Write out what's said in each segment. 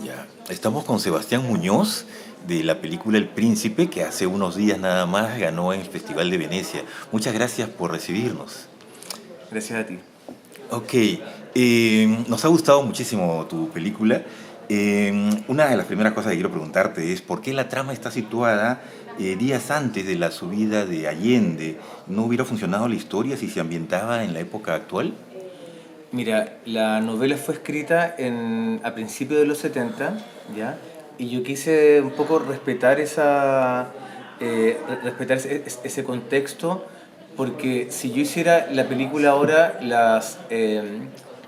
Ya, estamos con Sebastián Muñoz de la película El Príncipe, que hace unos días nada más ganó en el Festival de Venecia. Muchas gracias por recibirnos. Gracias a ti. Ok, nos ha gustado muchísimo tu película. Una de las primeras cosas que quiero preguntarte es por qué la trama está situada días antes de la subida de Allende. ¿No hubiera funcionado la historia si se ambientaba en la época actual? Mira, la novela fue escrita a principios de los 70, ¿ya? Y yo quise un poco respetar respetar ese contexto, porque si yo hiciera la película ahora,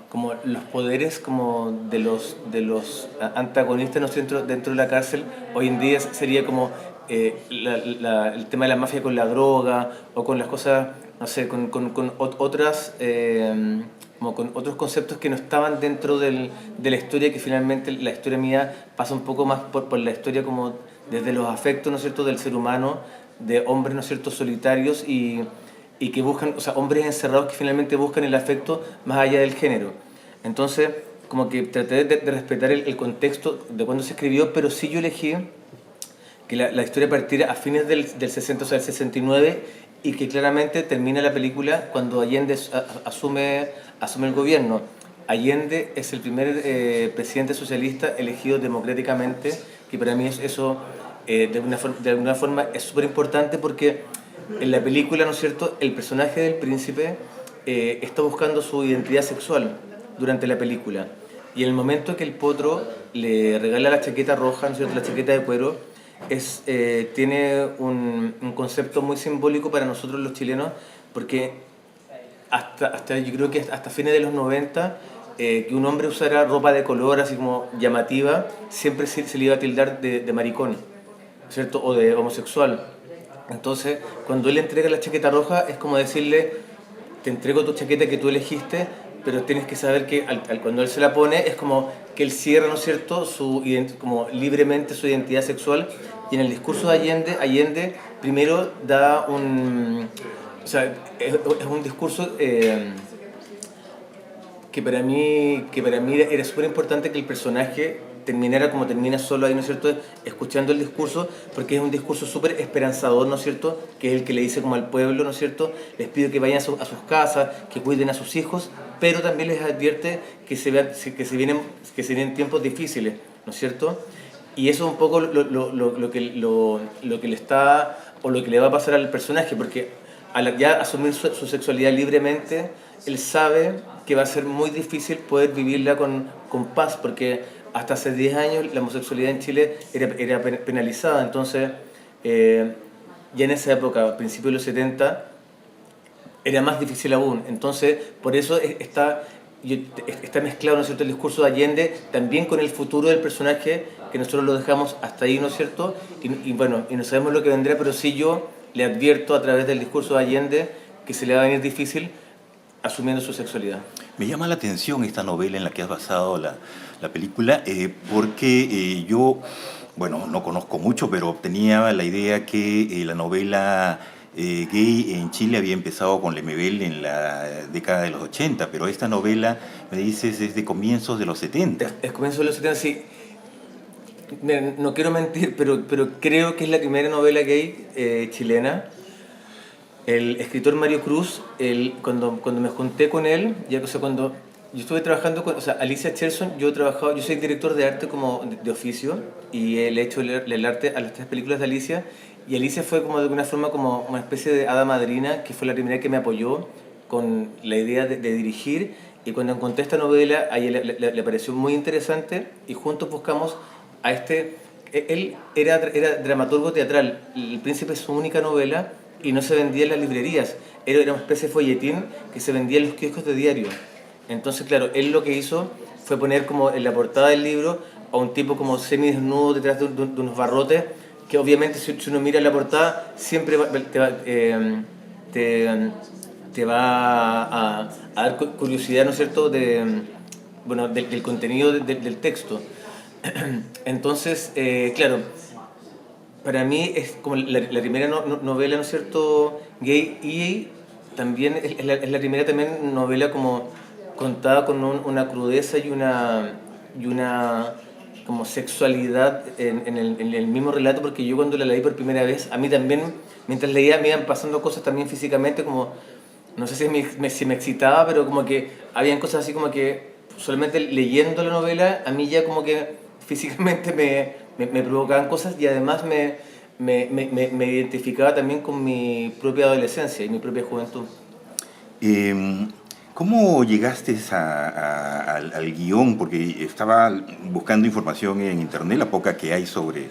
como los poderes como de los antagonistas, ¿no? Dentro de la cárcel, hoy en día sería como el tema de la mafia con la droga o con las cosas, no sé, con otras, como con otros conceptos que no estaban dentro de la historia, que finalmente la historia mía pasa un poco más por la historia como desde los afectos, ¿no es cierto?, del ser humano, de hombres, ¿no es cierto?, solitarios y que buscan, o sea, hombres encerrados que finalmente buscan el afecto más allá del género. Entonces, como que traté de respetar el contexto de cuando se escribió, pero sí yo elegí que la historia partiera a fines del 60, o sea, el 69, y que claramente termina la película cuando Allende asume el gobierno. Allende es el primer presidente socialista elegido democráticamente, que para mí eso de alguna forma es súper importante porque en la película, ¿no es cierto?, el personaje del príncipe está buscando su identidad sexual durante la película. Y en el momento que el potro le regala la chaqueta roja, ¿no es cierto?, la chaqueta de cuero, tiene un concepto muy simbólico para nosotros los chilenos, porque yo creo que hasta fines de los 90, que un hombre usara ropa de color así como llamativa, siempre se le iba a tildar de maricón, ¿cierto? O de homosexual. Entonces, cuando él le entrega la chaqueta roja, es como decirle, te entrego tu chaqueta que tú elegiste, pero tienes que saber que cuando él se la pone es como que él cierra, ¿no es cierto?, como libremente su identidad sexual. Y en el discurso de Allende primero da o sea, es un discurso que para mí era súper importante que el personaje terminara como termina solo ahí, ¿no es cierto?, escuchando el discurso, porque es un discurso súper esperanzador, ¿no es cierto?, que es el que le dice como al pueblo, ¿no es cierto?, les pide que vayan a sus casas, que cuiden a sus hijos, pero también les advierte que se vienen tiempos difíciles, ¿no es cierto? Y eso es un poco lo que le está, o lo que le va a pasar al personaje, porque al ya asumir su sexualidad libremente, él sabe que va a ser muy difícil poder vivirla con paz, porque hasta hace 10 años la homosexualidad en Chile era penalizada. Entonces, ya en esa época, a principios de los 70, era más difícil aún. Entonces, por eso está mezclado, ¿no es cierto?, el discurso de Allende también con el futuro del personaje, que nosotros lo dejamos hasta ahí, ¿no es cierto? Y bueno, y no sabemos lo que vendrá, pero sí yo le advierto a través del discurso de Allende que se le va a venir difícil asumiendo su sexualidad. Me llama la atención esta novela en la que has basado la película, porque yo, bueno, no conozco mucho, pero tenía la idea que la novela gay en Chile había empezado con Lemebel en la década de los 80, pero esta novela, me dices, es de comienzos de los 70. Es comienzo de los 70, sí. Mira, no quiero mentir, pero creo que es la primera novela gay chilena. El escritor Mario Cruz, cuando me junté con él, ya, o sea, cuando yo estuve trabajando con, o sea, Alicia Cherson, yo soy director de arte como de oficio, y le he hecho el arte a las 3 películas de Alicia, y Alicia fue como de alguna forma como una especie de hada madrina, que fue la primera que me apoyó con la idea de dirigir, y cuando encontré esta novela, a ella le pareció muy interesante, y juntos buscamos a él era dramaturgo teatral. El Príncipe es su única novela y no se vendía en las librerías. Era una especie de folletín que se vendía en los kioscos de diario. Entonces, claro, él lo que hizo fue poner como en la portada del libro a un tipo como semidesnudo detrás de unos barrotes, que obviamente si uno mira la portada siempre te, te va a dar curiosidad, ¿no es cierto?, bueno, del contenido del texto. Entonces, claro, para mí es como la primera novela, ¿no es cierto?, gay, y también es la primera también novela como contada con una crudeza y una como sexualidad en el mismo relato, porque yo cuando la leí por primera vez, a mí también, mientras leía, me iban pasando cosas también físicamente, como, no sé si me excitaba, pero como que habían cosas así como que solamente leyendo la novela, a mí ya como que físicamente me provocaban cosas y además me identificaba también con mi propia adolescencia y mi propia juventud. Eh, ¿Cómo llegaste al guión? Porque estaba buscando información en internet, la poca que hay sobre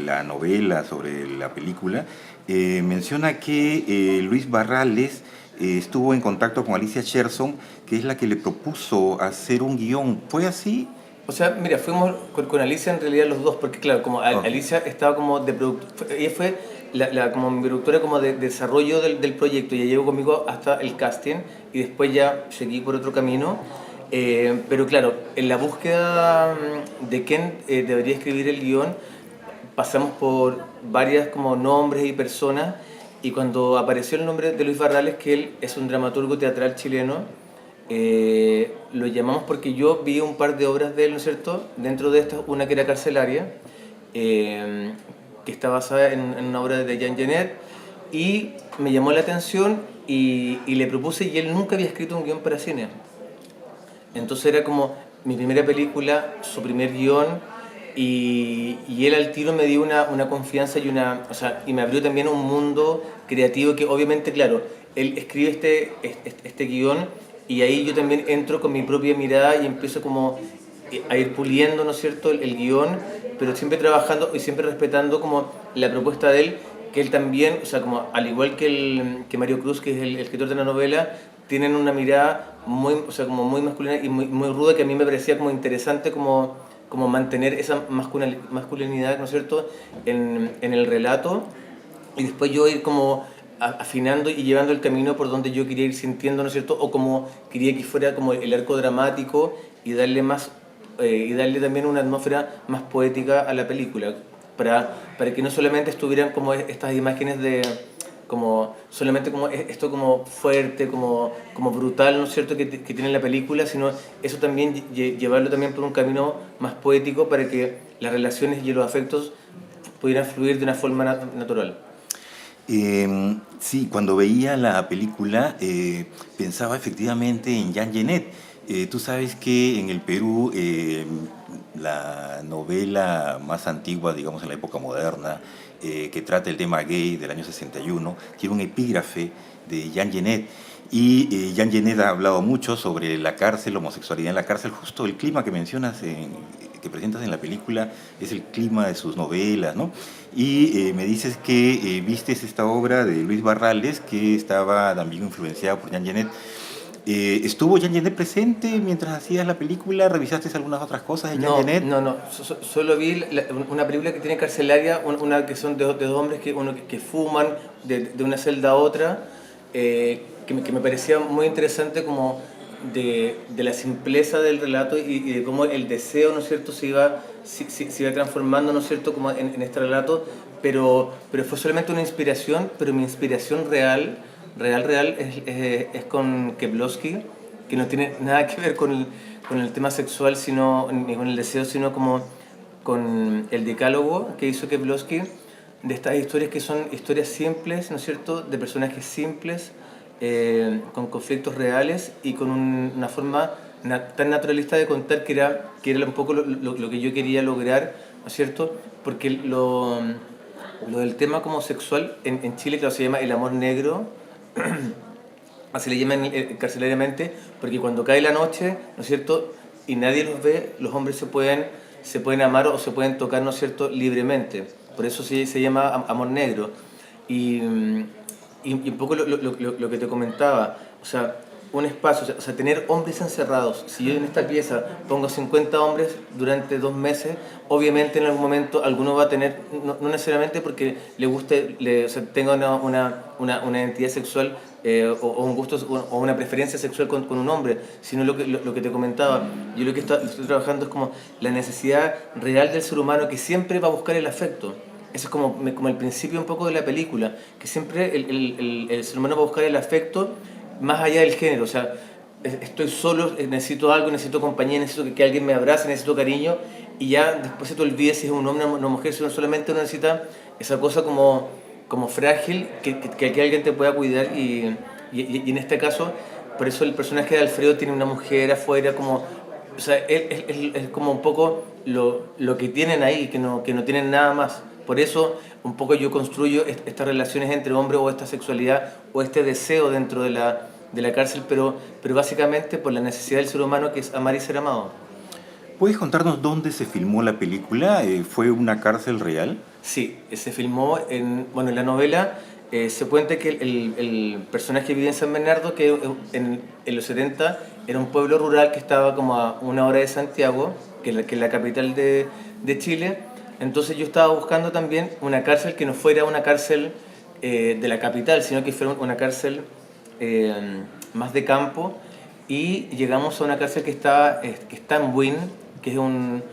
la novela, sobre la película. Menciona que Luis Barrales estuvo en contacto con Alicia Cherson, que es la que le propuso hacer un guión. ¿Fue así? O sea, mira, fuimos con Alicia en realidad los dos, porque claro, como Ok. Alicia estaba como de ella fue como mi productora como de desarrollo del proyecto, y ella llegó conmigo hasta el casting y después ya seguí por otro camino. Pero claro, en la búsqueda de quién debería escribir el guión, pasamos por varias como nombres y personas, y cuando apareció el nombre de Luis Barrales, que él es un dramaturgo teatral chileno, lo llamamos porque yo vi un par de obras de él, ¿no es cierto? Dentro de estas, una que era Carcelaria, que está basada en una obra de Jean Genet, y me llamó la atención y le propuse, y él nunca había escrito un guión para cine. Entonces era como mi primera película, su primer guión, y él al tiro me dio una confianza y, o sea, y me abrió también un mundo creativo que obviamente, claro, él escribe este guión, y ahí yo también entro con mi propia mirada y empiezo como a ir puliendo, ¿no es cierto?, el guión, pero siempre trabajando y siempre respetando como la propuesta de él, que él también, o sea, como al igual que Mario Cruz, que es el escritor de la novela, tienen una mirada muy, o sea, como muy masculina y muy ruda, que a mí me parecía como interesante como mantener esa masculinidad, ¿no es cierto?, en el relato, y después yo ir como afinando y llevando el camino por donde yo quería ir sintiendo, ¿no es cierto?, o como quería que fuera como el arco dramático, y darle más y darle también una atmósfera más poética a la película, para que no solamente estuvieran como estas imágenes de como solamente como esto como fuerte, como brutal, ¿no es cierto?, que tiene la película, sino eso también llevarlo también por un camino más poético, para que las relaciones y los afectos pudieran fluir de una forma natural. Sí, cuando veía la película pensaba efectivamente en Jean Genet. Tú sabes que en el Perú la novela más antigua, digamos en la época moderna, que trata el tema gay del año 61, tiene un epígrafe de Jean Genet. Y Jean Genet ha hablado mucho sobre la cárcel, la homosexualidad en la cárcel. Justo el clima que mencionas, que presentas en la película, es el clima de sus novelas, ¿no? Y me dices que vistes esta obra de Luis Barrales, que estaba también influenciada por Jean Genet. ¿Estuvo Jean Genet presente mientras hacías la película? ¿Revisaste algunas otras cosas de Jean No, Genet? no, no. Solo vi una película que tiene Carcelaria, una que son de dos hombres, uno que fuman de una celda a otra, que me parecía muy interesante como de la simpleza del relato, y de cómo el deseo, ¿no es cierto?, se iba transformando, ¿no es cierto?, como en este relato, pero fue solamente una inspiración, pero mi inspiración real es con Kieślowski, que no tiene nada que ver con el tema sexual, ni con el deseo, sino como con el decálogo que hizo Kieślowski, de estas historias que son historias simples, ¿no es cierto?, de personajes simples, con conflictos reales y con una forma tan naturalista de contar, que era un poco lo que yo quería lograr, ¿no es cierto? Porque lo del tema como sexual en Chile, claro, se llama el amor negro, así le llaman carcelariamente, porque cuando cae la noche, ¿no es cierto?, y nadie los ve, los hombres se pueden amar o se pueden tocar, ¿no es cierto?, libremente. Por eso se llama amor negro. Y, y un poco lo que te comentaba, o sea, un espacio, o sea, tener hombres encerrados. Si yo en esta pieza pongo 50 hombres durante 2 meses, obviamente en algún momento alguno va a tener, no necesariamente porque le guste, o sea, tenga una identidad sexual, o un gusto o una preferencia sexual con un hombre, sino lo que te comentaba. Yo lo que estoy trabajando es como la necesidad real del ser humano, que siempre va a buscar el afecto. Eso es como el principio un poco de la película, que siempre el ser humano va a buscar el afecto más allá del género. O sea, estoy solo, necesito algo, necesito compañía, necesito que alguien me abrace, necesito cariño, y ya después se te olvida si es un hombre o una mujer, sino solamente uno necesita esa cosa como frágil que alguien te pueda cuidar y en este caso, por eso el personaje de Alfredo tiene una mujer afuera como... O sea, es como un poco lo que tienen ahí, que no tienen nada más. Por eso un poco yo construyo estas relaciones entre hombres o esta sexualidad o este deseo dentro de la cárcel, pero básicamente por la necesidad del ser humano que es amar y ser amado. ¿Puedes contarnos dónde se filmó la película? ¿Fue una cárcel real? Sí, se filmó en la novela se cuenta que el personaje vive en San Bernardo, que en los 70 era un pueblo rural que estaba como a una hora de Santiago, que es la capital de Chile. Entonces yo estaba buscando también una cárcel que no fuera una cárcel de la capital, sino que fuera una cárcel más de campo. Y llegamos a una cárcel que está en Buin, que es un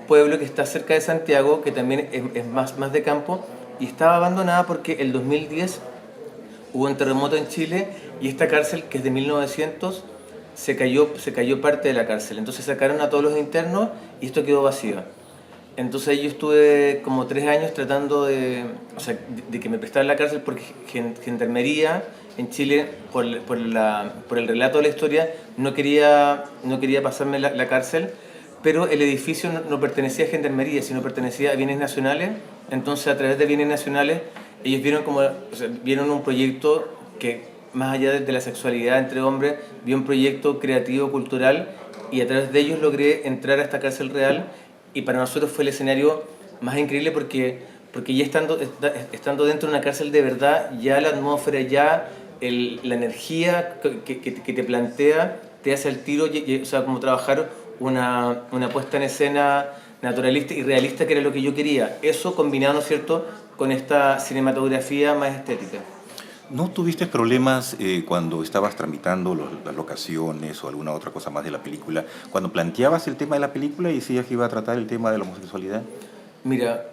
pueblo que está cerca de Santiago, que también es más de campo, y estaba abandonada porque el 2010 hubo un terremoto en Chile y esta cárcel, que es de 1900, se cayó parte de la cárcel. Entonces sacaron a todos los internos y esto quedó vacío. Entonces yo estuve como 3 años tratando o sea, de que me prestaran la cárcel porque Gendarmería en Chile, por el relato de la historia, no quería pasarme la cárcel, pero el edificio no pertenecía a Gendarmería, sino pertenecía a Bienes Nacionales. Entonces, a través de Bienes Nacionales, ellos vieron un proyecto que, más allá de la sexualidad entre hombres, vio un proyecto creativo, cultural, y a través de ellos logré entrar a esta cárcel real, y para nosotros fue el escenario más increíble porque ya estando dentro de una cárcel de verdad, ya la atmósfera, ya la energía que te plantea, te hace el tiro, o sea, como trabajar una puesta en escena naturalista y realista, que era lo que yo quería. Eso combinado, ¿no es cierto?, con esta cinematografía más estética. ¿No tuviste problemas cuando estabas tramitando las locaciones o alguna otra cosa más de la película? Cuando planteabas el tema de la película y decías que iba a tratar el tema de la homosexualidad. Mira,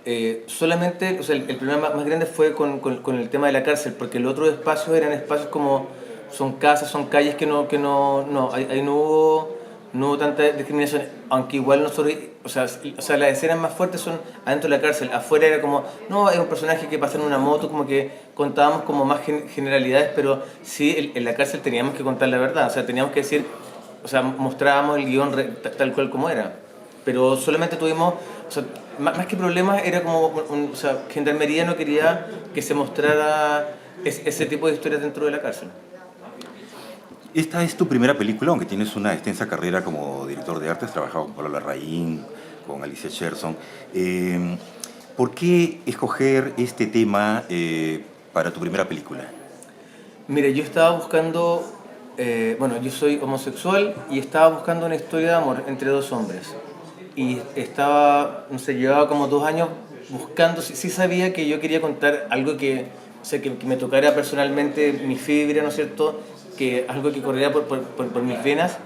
solamente, o sea, el problema más grande fue con el tema de la cárcel, porque los otros espacios eran espacios como, son casas, son calles ahí no hubo tanta discriminación, aunque igual nosotros, o sea, las escenas más fuertes son adentro de la cárcel. Afuera era como, no, es un personaje que pasa en una moto, como que contábamos como más generalidades, pero sí, en la cárcel teníamos que contar la verdad, o sea, teníamos que decir, o sea, mostrábamos el guión tal cual como era. Pero solamente tuvimos, o sea, más que problemas, era como, o sea, Gendarmería no quería que se mostrara ese tipo de historias dentro de la cárcel. Esta es tu primera película, aunque tienes una extensa carrera como director de arte, has trabajado con Pablo Larraín, con Alicia Cherson. ¿Por qué escoger este tema para tu primera película? Mira, yo estaba buscando, bueno, yo soy homosexual y estaba buscando una historia de amor entre dos hombres. Y estaba, no sé, llevaba como 2 años buscando, sí sabía que yo quería contar algo o sea, que me tocara personalmente mi fibra, ¿no es cierto?, que algo que corriera por mis venas.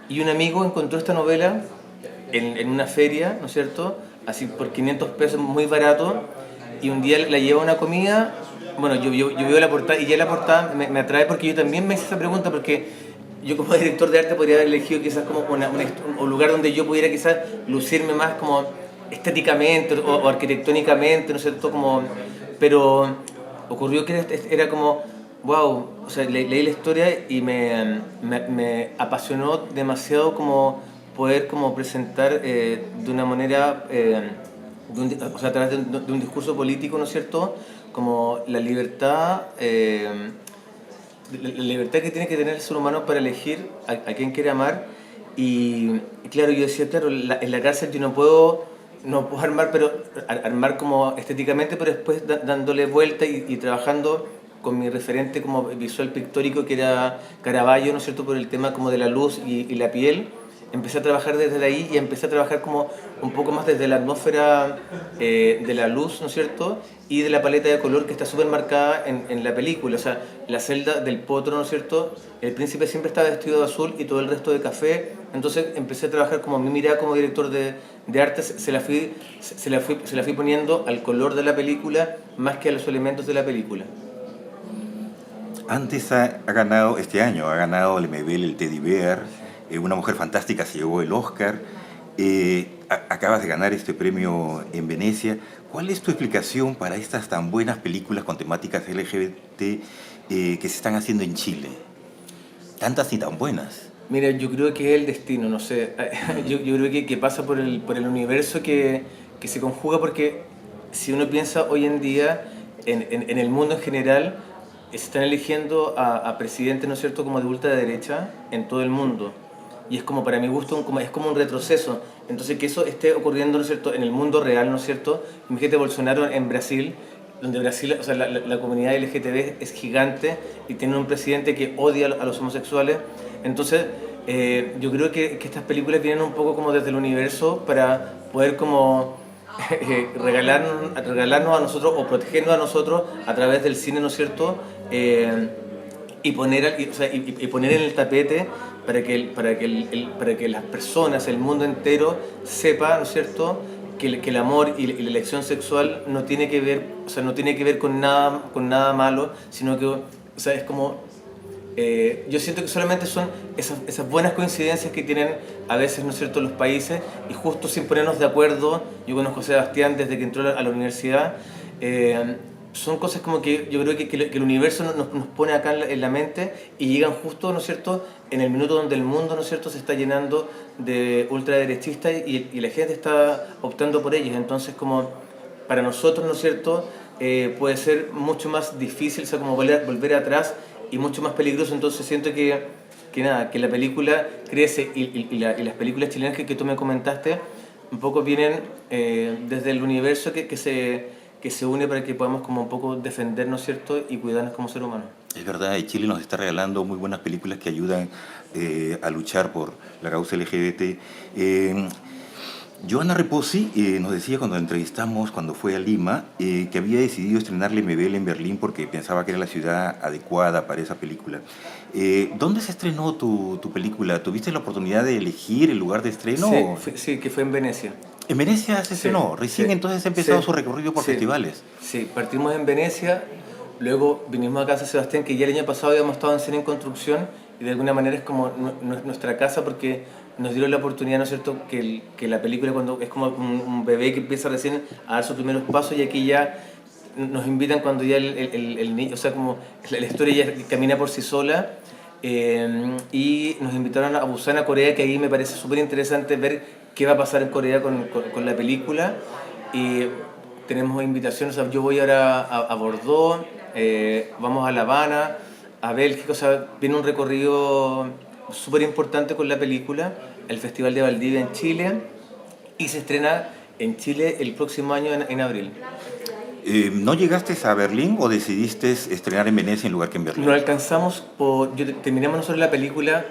Y un amigo encontró esta novela en una feria, ¿no es cierto?, así por 500 pesos, muy barato, y un día la lleva a una comida. Bueno, yo veo la portada y ya la portada me atrae porque yo también me hice esa pregunta, porque yo como director de arte podría haber elegido quizás como un lugar donde yo pudiera quizás lucirme más como estéticamente o arquitectónicamente, ¿no es cierto?, como, pero ocurrió que era como, wow, o sea, leí la historia y me apasionó demasiado como poder como presentar de una manera, o sea, a través de un discurso político, ¿no es cierto?, como la libertad que tiene que tener el ser humano para elegir a quién quiere amar. Y claro, yo decía, claro, en la cárcel yo no puedo armar como estéticamente, pero después dándole vuelta y trabajando con mi referente como visual pictórico, que era Caravaggio, ¿no es cierto?, por el tema como de la luz y la piel. Empecé a trabajar desde ahí y empecé a trabajar como un poco más desde la atmósfera de la luz, ¿no es cierto?, y de la paleta de color que está súper marcada en la película. O sea, la celda del potro, ¿no es cierto?, el príncipe siempre está vestido de azul y todo el resto de café. Entonces empecé a trabajar como mi mirada como director de arte, se la fui poniendo al color de la película más que a los elementos de la película. Antes ha ganado, este año, ha ganado el Lemebel, el Teddy Bear, Una mujer fantástica se llevó el Oscar. Acabas de ganar este premio en Venecia. ¿Cuál es tu explicación para estas tan buenas películas con temáticas LGBT que se están haciendo en Chile? Tantas y tan buenas. Mira, yo creo que es el destino, no sé. Yo creo que pasa por el universo que se conjuga, porque si uno piensa hoy en día en el mundo en general, se están eligiendo a presidentes, ¿no es cierto?, como de ultraderecha en todo el mundo. Y es como, para mi gusto, es como un retroceso. Entonces, que eso esté ocurriendo, ¿no es cierto?, en el mundo real, ¿no es cierto? Imagínate Bolsonaro en Brasil, donde Brasil, o sea, la comunidad LGTB es gigante y tiene un presidente que odia a los homosexuales. Entonces, yo creo que estas películas vienen un poco como desde el universo para poder como regalarnos a nosotros o protegernos a nosotros a través del cine, ¿no es cierto? Y poner en el tapete para que las personas, el mundo entero, sepa, ¿no es cierto?, que el amor y la elección sexual no tiene que ver, o sea, no tiene que ver con nada malo, sino que, o sea, es como, yo siento que solamente son esas buenas coincidencias que tienen a veces, ¿no es cierto?, los países, y justo sin ponernos de acuerdo. Yo conozco a Sebastián desde que entró a la universidad. Son cosas como que yo creo que el universo nos pone acá en la mente, y llegan justo, ¿no es cierto?, en el minuto donde el mundo, ¿no es cierto?, se está llenando de ultraderechistas, y la gente está optando por ellos. Entonces, como para nosotros, ¿no es cierto?, puede ser mucho más difícil, o sea, como volver atrás, y mucho más peligroso. Entonces siento que la película crece, y las películas chilenas que tú me comentaste un poco vienen desde el universo que se une para que podamos como un poco defendernos, ¿cierto?, y cuidarnos como ser humanos. Es verdad, Chile nos está regalando muy buenas películas que ayudan a luchar por la causa LGBT. Joana Reposi nos decía cuando la entrevistamos, cuando fue a Lima, que había decidido estrenar Lemebel en Berlín porque pensaba que era la ciudad adecuada para esa película. ¿Dónde se estrenó tu película? ¿Tuviste la oportunidad de elegir el lugar de estreno? Sí, que fue en Venecia. En Venecia se estrenó, recién entonces ha empezado su recorrido por festivales. Sí, partimos en Venecia, luego vinimos a Casa Sebastián, que ya el año pasado habíamos estado en Cine en Construcción, y de alguna manera es como nuestra casa, porque nos dieron la oportunidad, ¿no es cierto?, que la película, cuando es como un bebé que empieza recién a dar sus primeros pasos, y aquí ya nos invitan cuando ya el niño, o sea, como la historia ya camina por sí sola. Y nos invitaron a Busan, a Corea, que ahí me parece súper interesante ver qué va a pasar en Corea con la película. Y tenemos invitaciones, o sea, yo voy ahora a Bordeaux, vamos a La Habana, a Bélgica, o sea, viene un recorrido súper importante con la película, el Festival de Valdivia en Chile, y se estrena en Chile el próximo año en abril. ¿No llegaste a Berlín o decidiste estrenar en Venecia en lugar que en Berlín? No alcanzamos, terminamos nosotros la película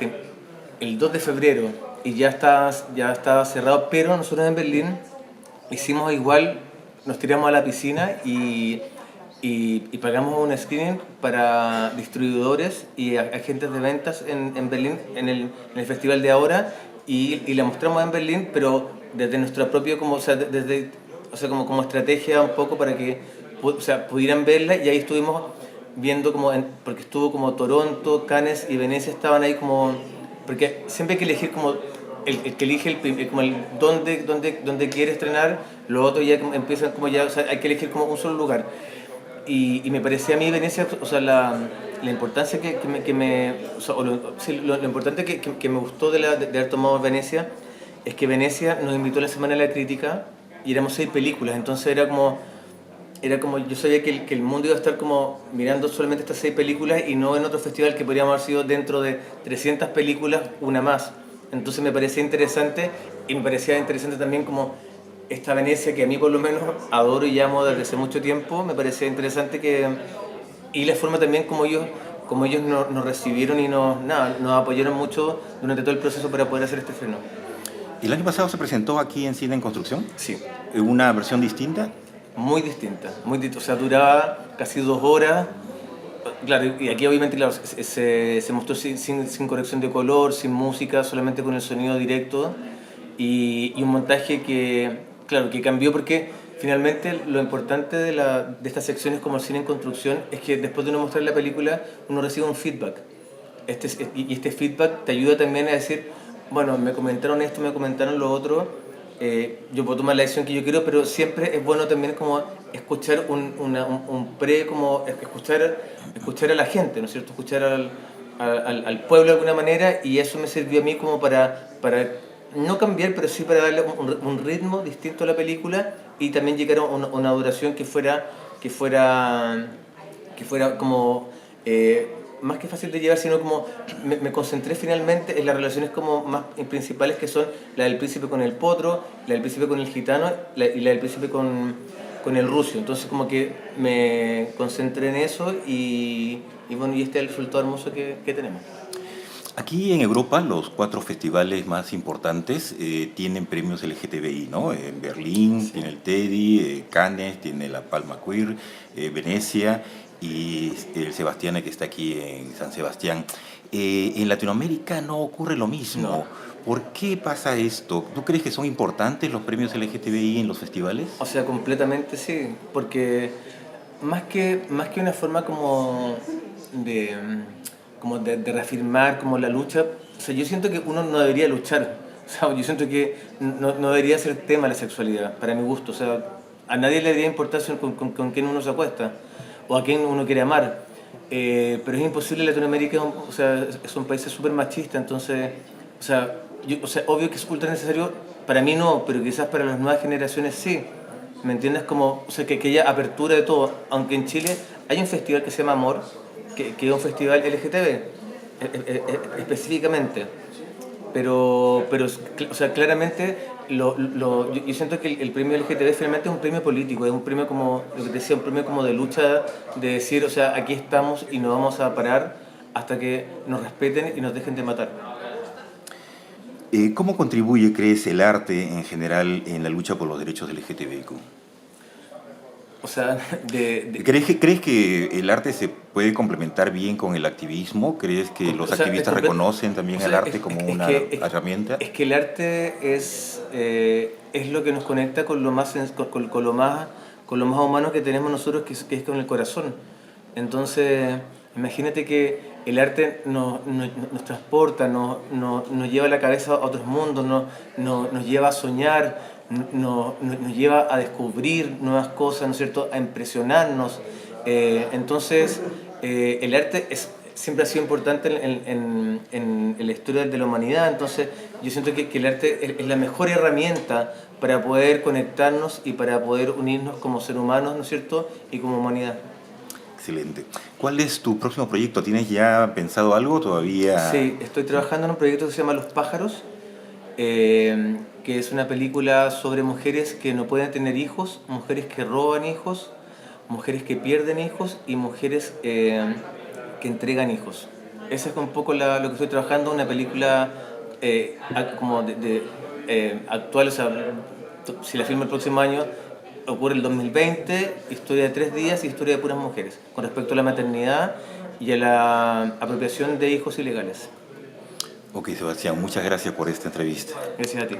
el 2 de febrero y ya estaba cerrado, pero nosotros en Berlín hicimos igual, nos tiramos a la piscina y pagamos un screening para distribuidores y agentes de ventas en Berlín, en el festival de ahora, y la mostramos en Berlín, pero desde nuestra propia, como estrategia un poco para que pudieran verla, y ahí estuvimos viendo porque estuvo como Toronto, Cannes y Venecia estaban ahí como, porque siempre hay que elegir como el que elige como el dónde quiere estrenar, los otros ya empiezan como ya, o sea, hay que elegir como un solo lugar. Y me parecía a mí Venecia, o sea, la importancia lo importante que me gustó de haber tomado Venecia es que Venecia nos invitó a la Semana de la Crítica y éramos 6 películas, entonces era como yo sabía que el mundo iba a estar como mirando solamente estas 6 películas y no en otro festival que podríamos haber sido dentro de 300 películas, una más. Entonces me parecía interesante, y me parecía interesante también como esta Venecia que a mí por lo menos adoro y amo desde hace mucho tiempo. Me parecía interesante y la forma también como ellos nos recibieron y nos apoyaron mucho durante todo el proceso para poder hacer este estreno. ¿El año pasado se presentó aquí en Cine en Construcción? Sí. ¿Una versión distinta? Muy distinta, o sea, duraba casi 2 horas. Claro, y aquí obviamente claro, se mostró sin corrección de color, sin música, solamente con el sonido directo, y un montaje que cambió, porque finalmente lo importante de estas secciones como el Cine en Construcción es que después de uno mostrar la película uno recibe un feedback. Y este feedback te ayuda también a decir, bueno, me comentaron esto, me comentaron lo otro, yo puedo tomar la decisión que yo quiero, pero siempre es bueno también como escuchar un pre, como escuchar a la gente, ¿no es cierto? Escuchar al pueblo de alguna manera, y eso me sirvió a mí como para no cambiar, pero sí para darle un ritmo distinto a la película y también llegar a una duración que fuera, que fuera como más que fácil de llevar, sino como me concentré finalmente en las relaciones como más principales, que son la del príncipe con el potro, la del príncipe con el gitano y la del príncipe con el ruso. Entonces como que me concentré en eso y bueno, y este es el resultado hermoso que tenemos. Aquí en Europa los 4 festivales más importantes tienen premios LGTBI, ¿no? En Berlín Sí. tiene el Teddy, Cannes tiene la Palma Queer, Venecia y el Sebastián que está aquí en San Sebastián. En Latinoamérica no ocurre lo mismo. No. ¿Por qué pasa esto? ¿Tú crees que son importantes los premios LGTBI en los festivales? O sea, completamente sí, porque más que una forma como de reafirmar como la lucha, o sea, yo siento que uno no debería luchar, o sea, yo siento que no debería ser tema la sexualidad, para mi gusto, o sea, a nadie le debería importar con quién uno se acuesta o a quién uno quiere amar. Pero es imposible. Latinoamérica, o sea, son países súper machistas, entonces, o sea, o sea, obvio que es ultra necesario, para mí no, pero quizás para las nuevas generaciones sí. ¿Me entiendes? Como, o sea, que haya apertura de todo. Aunque en Chile hay un festival que se llama Amor, que es un festival LGTB, específicamente. Pero o sea, claramente yo siento que el premio LGTB finalmente es un premio político, es un premio como, lo que te decía, un premio como de lucha, de decir, o sea, aquí estamos y no vamos a parar hasta que nos respeten y nos dejen de matar. ¿Cómo contribuye, crees, el arte en general en la lucha por los derechos LGTBIQ? O sea, ¿Crees que el arte se puede complementar bien con el activismo? ¿Crees que los o sea, activistas reconocen también o el sea, arte como una herramienta? es que el arte es lo que nos conecta con lo más, con lo más humano que tenemos nosotros, que es con el corazón. Entonces, imagínate que el arte nos transporta, nos lleva la cabeza a otros mundos, nos lleva a soñar, nos lleva a descubrir nuevas cosas, ¿no es cierto?, a impresionarnos. Entonces, el arte siempre ha sido importante en la historia de la humanidad. Entonces, yo siento que el arte es la mejor herramienta para poder conectarnos y para poder unirnos como seres humanos, ¿no es cierto?, y como humanidad. Excelente. ¿Cuál es tu próximo proyecto? ¿Tienes ya pensado algo todavía? Sí, estoy trabajando en un proyecto que se llama Los Pájaros, que es una película sobre mujeres que no pueden tener hijos, mujeres que roban hijos, mujeres que pierden hijos y mujeres que entregan hijos. Esa es un poco lo que estoy trabajando, una película como actual, o sea, si la filmo el próximo año, ocurre el 2020, historia de 3 días y historia de puras mujeres, con respecto a la maternidad y a la apropiación de hijos ilegales. Ok, Sebastián, muchas gracias por esta entrevista. Gracias a ti.